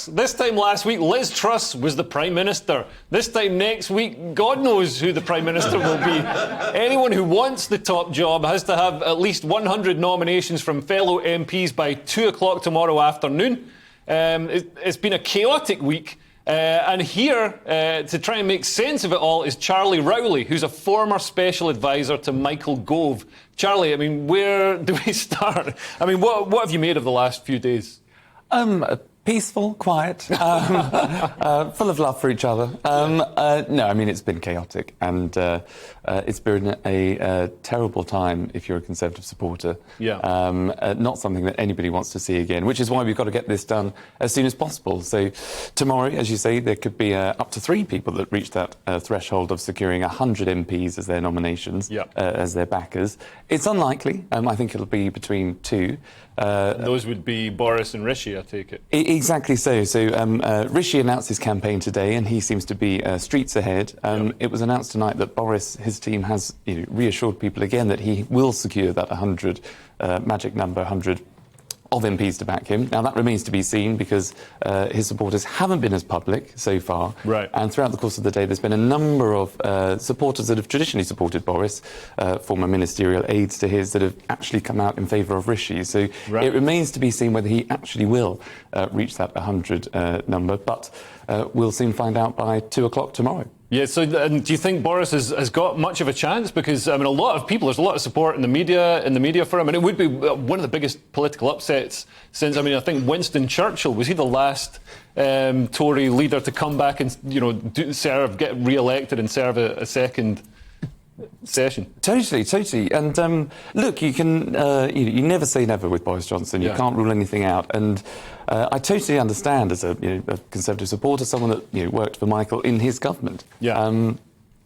This time last week, Liz Truss was the Prime Minister. This time next week, God knows who the Prime Minister will be. Anyone who wants the top job has to have at least 100 nominations from fellow MPs by 2 o'clock tomorrow afternoon. It's been a chaotic week. And here, to try and make sense of it all, is Charlie Rowley, who's a former special advisor to Michael Gove. Charlie, I mean, where do we start? I mean, what have you made of the last few days? Peaceful, quiet, full of love for each other. No, I mean, it's been chaotic, and it's been a terrible time if you're a Conservative supporter. Yeah. Not something that anybody wants to see again, which is why we've got to get this done as soon as possible. So tomorrow, as you say, there could be up to 3 people that reach that threshold of securing 100 MPs as their nominations, as their backers. It's unlikely. I think it'll be between 2. Those would be Boris and Rishi, I take it. Exactly so. So Rishi announced his campaign today, and he seems to be streets ahead. It was announced tonight that Boris, his team, has reassured people again that he will secure that 100 magic number, 100 of MPs to back him. Now, that remains to be seen because his supporters haven't been as public so far. Right. And throughout the course of the day, there's been a number of supporters that have traditionally supported Boris, former ministerial aides to his, that have actually come out in favour of Rishi. So it remains to be seen whether he actually will reach that 100 number. But we'll soon find out by 2 o'clock tomorrow. Yeah, so do you think Boris has got much of a chance? Because, I mean, a lot of people, there's a lot of support in the media for him, and it would be one of the biggest political upsets since, I mean, I think Winston Churchill, was he the last Tory leader to come back and, get re-elected and serve a second session? Totally. And look, you can you never say never with Boris Johnson. You can't rule anything out. And I totally understand, as a Conservative supporter, someone that worked for Michael in his government,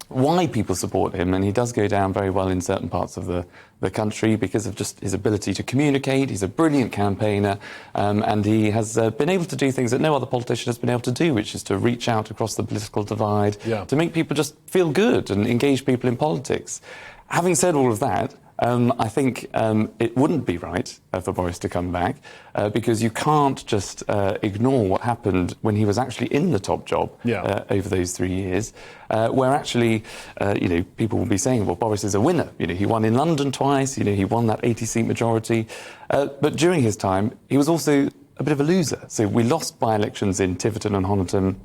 why people support him. And he does go down very well in certain parts of the country because of just his ability to communicate. He's a brilliant campaigner, and he has been able to do things that no other politician has been able to do, which is to reach out across the political divide, to make people just feel good and engage people in politics. Having said all of that, I think it wouldn't be right for Boris to come back because you can't just ignore what happened when he was actually in the top job over those 3 years, where actually, people will be saying, well, Boris is a winner. He won in London twice, he won that 80-seat majority. But during his time, he was also a bit of a loser. So we lost by-elections in Tiverton and Honiton,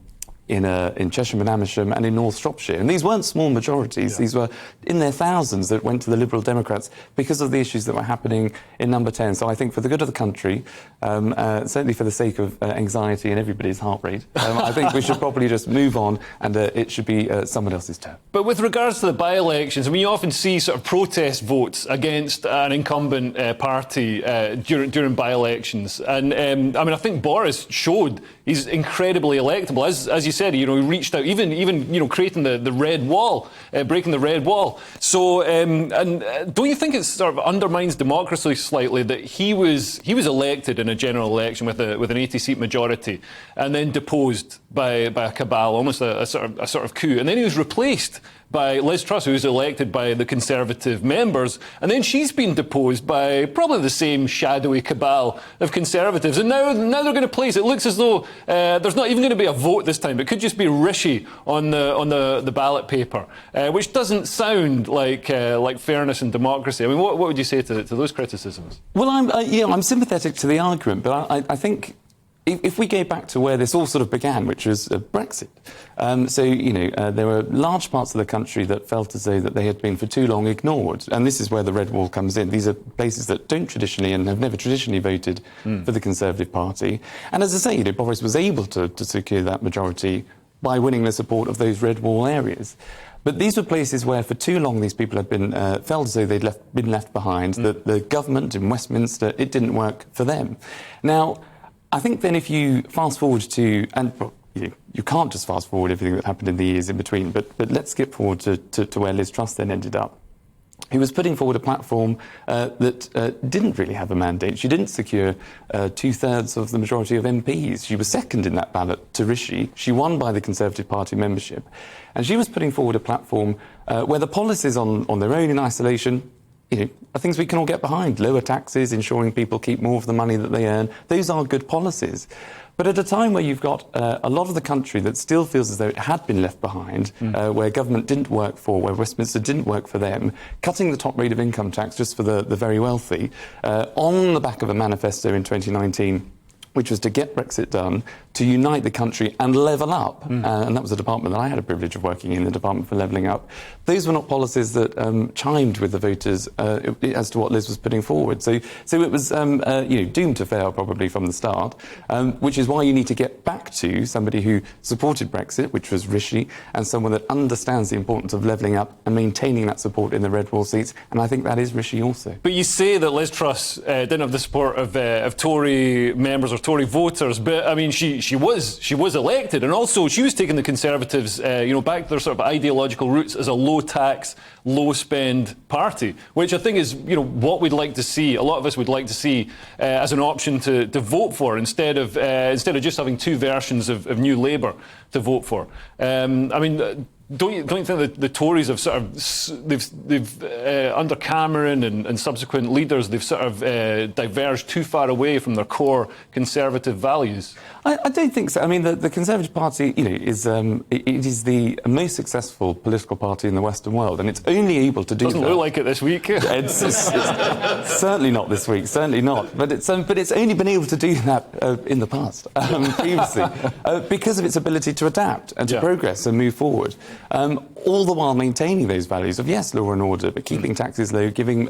in Cheshire and Amersham and in North Shropshire. And these weren't small majorities. These were in their thousands that went to the Liberal Democrats because of the issues that were happening in Number 10. So I think for the good of the country, certainly for the sake of anxiety and everybody's heart rate, I think we should probably just move on and it should be someone else's turn. But with regards to the by-elections, I mean, you often see sort of protest votes against an incumbent party during by-elections. And, I think Boris showed he's incredibly electable. As you said, he reached out, even creating the red wall, breaking the red wall. So, and don't you think it sort of undermines democracy slightly that he was elected in a general election with an 80-seat majority, and then deposed by a cabal, almost a sort of coup, and then he was replaced by Liz Truss, who was elected by the Conservative members, and then she's been deposed by probably the same shadowy cabal of Conservatives. And now they're going to place. It looks as though there's not even going to be a vote this time. It could just be Rishi on the ballot paper, which doesn't sound like fairness and democracy. I mean, what would you say to those criticisms? Well, I'm sympathetic to the argument, but I think if we go back to where this all sort of began, which was Brexit, there were large parts of the country that felt as though that they had been for too long ignored, and this is where the red wall comes in. These are places that don't traditionally and have never traditionally voted for the Conservative Party, and as I say, Boris was able to secure that majority by winning the support of those red wall areas. But these were places where for too long these people had been felt as though they'd been left behind, that the government in Westminster, it didn't work for them. Now, I think then if you fast forward to, and you can't just fast forward everything that happened in the years in between, but let's skip forward to where Liz Truss then ended up. He was putting forward a platform that didn't really have a mandate. She didn't secure 2/3 of the majority of MPs. She was second in that ballot to Rishi. She won by the Conservative Party membership. And she was putting forward a platform where the policies on their own in isolation are things we can all get behind. Lower taxes, ensuring people keep more of the money that they earn. Those are good policies. But at a time where you've got a lot of the country that still feels as though it had been left behind, where government didn't work for, where Westminster didn't work for them, cutting the top rate of income tax just for the very wealthy, on the back of a manifesto in 2019, which was to get Brexit done, to unite the country and level up. And that was a department that I had a privilege of working in, the Department for Levelling Up. Those were not policies that chimed with the voters as to what Liz was putting forward. So it was doomed to fail probably from the start, which is why you need to get back to somebody who supported Brexit, which was Rishi, and someone that understands the importance of levelling up and maintaining that support in the red wall seats. And I think that is Rishi also. But you say that Liz Truss didn't have the support of Tory members or Tory voters, but I mean, she was elected, and also she was taking the Conservatives, back to their sort of ideological roots as a low-tax, low-spend party, which I think is, what we'd like to see. A lot of us would like to see as an option to vote for instead of just having two versions of New Labour to vote for. Don't you think that the Tories have sort of they've under Cameron and subsequent leaders, they've sort of diverged too far away from their core Conservative values? I don't think so. I mean, the Conservative Party, is the most successful political party in the Western world, and it's only able to do Doesn't that. look like it this week. It's certainly not this week. Certainly not. But it's only been able to do that in the past, previously, because of its ability to adapt and to progress and move forward. All the while maintaining those values of, yes, law and order, but keeping taxes low, giving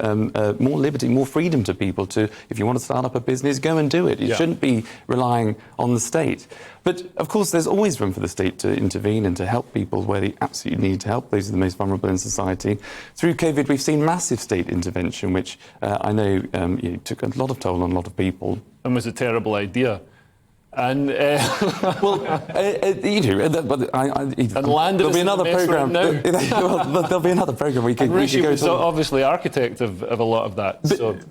more liberty, more freedom to people to, if you want to start up a business, go and do it. You shouldn't be relying on the state. But, of course, there's always room for the state to intervene and to help people where they absolutely need help. Those are the most vulnerable in society. Through COVID, we've seen massive state intervention, which I know took a lot of toll on a lot of people. And was a terrible idea. And there'll be another program. There'll be another program we could go Rishi was to. Obviously architect of a lot of that.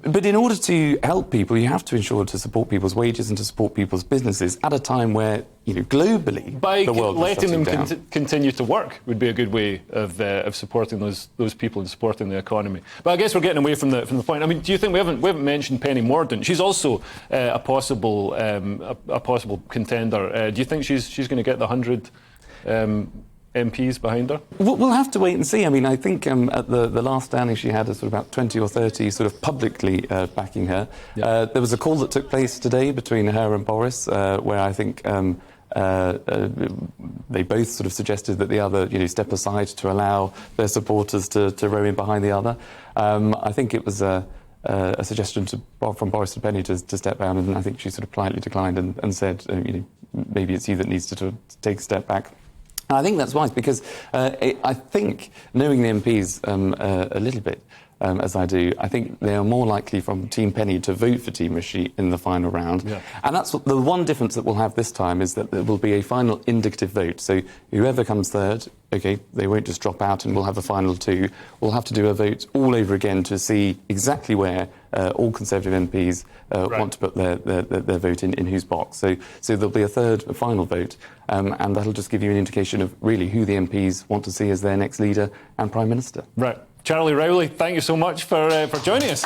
But in order to help people, you have to ensure to support people's wages and to support people's businesses at a time where, globally, by the world letting them down. continue to work would be a good way of supporting those people and supporting the economy. But I guess we're getting away from the point. I mean, do you think we haven't mentioned Penny Mordaunt? She's also a possible contender. Do you think she's going to get the 100 MPs behind her? We'll have to wait and see. I mean, I think at the last standing she had sort of about 20 or 30 sort of publicly backing her. There was a call that took place today between her and Boris, where I think they both sort of suggested that the other, step aside to allow their supporters to row in behind the other. I think it was a suggestion from Boris to Penny to step down, and I think she sort of politely declined and said, maybe it's you that needs to take a step back. And I think that's wise, because I think, knowing the MPs a little bit, as I do, I think they are more likely from Team Penny to vote for Team Rishi in the final round. Yeah. And that's the one difference that we'll have this time, is that there will be a final indicative vote. So whoever comes third, OK, they won't just drop out and we'll have a final two. We'll have to do a vote all over again to see exactly where all Conservative MPs want to put their vote in whose box. So there'll be a final vote, and that'll just give you an indication of really who the MPs want to see as their next leader and Prime Minister. Right. Charlie Rowley, thank you so much for joining us.